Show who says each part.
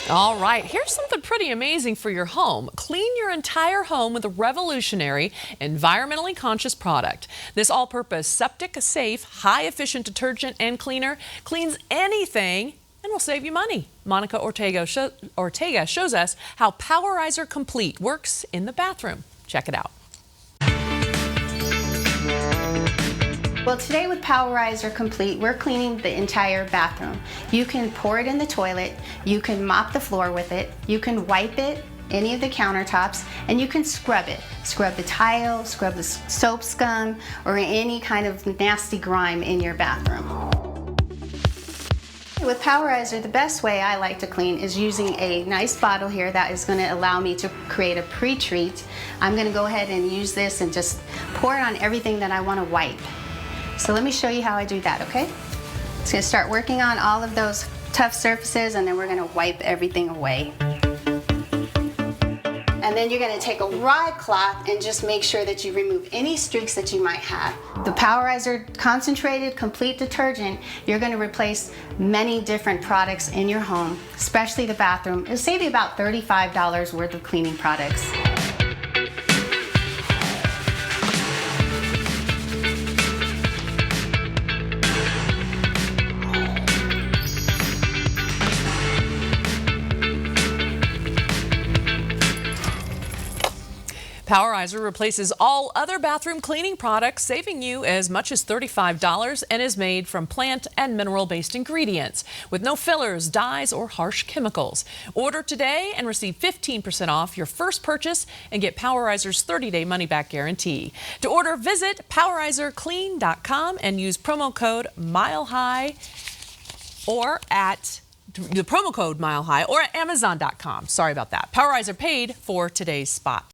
Speaker 1: All right, here's something pretty amazing for your home. Clean your entire home with a revolutionary, environmentally conscious product. This all-purpose, septic-safe, high-efficient detergent and cleaner cleans anything and will save you money. Monica Ortega shows us how Powerizer Complete works in the bathroom. Check it out.
Speaker 2: Well, today with Powerizer Complete, we're cleaning the entire bathroom. You can pour it in the toilet, you can mop the floor with it, you can wipe it, any of the countertops, and you can scrub it. Scrub the tile, scrub the soap scum, or any kind of nasty grime in your bathroom. With Powerizer, the best way I like to clean is using a nice bottle here that is going to allow me to create a pre-treat. I'm going to go ahead and use this and just pour it on everything that I want to wipe. So let me show you how I do that, okay? It's going to start working on all of those tough surfaces, and then we're going to wipe everything away. And then you're going to take a rye cloth and just make sure that you remove any streaks that you might have. The Powerizer Concentrated Complete Detergent, you're going to replace many different products in your home, especially the bathroom. It'll save you about $35 worth of cleaning products.
Speaker 1: Powerizer replaces all other bathroom cleaning products, saving you as much as $35, and is made from plant and mineral-based ingredients with no fillers, dyes, or harsh chemicals. Order today and receive 15% off your first purchase and get Powerizer's 30-day money-back guarantee. To order, visit PowerizerClean.com and use promo code MileHigh or at Amazon.com. Sorry about that. Powerizer paid for today's spot.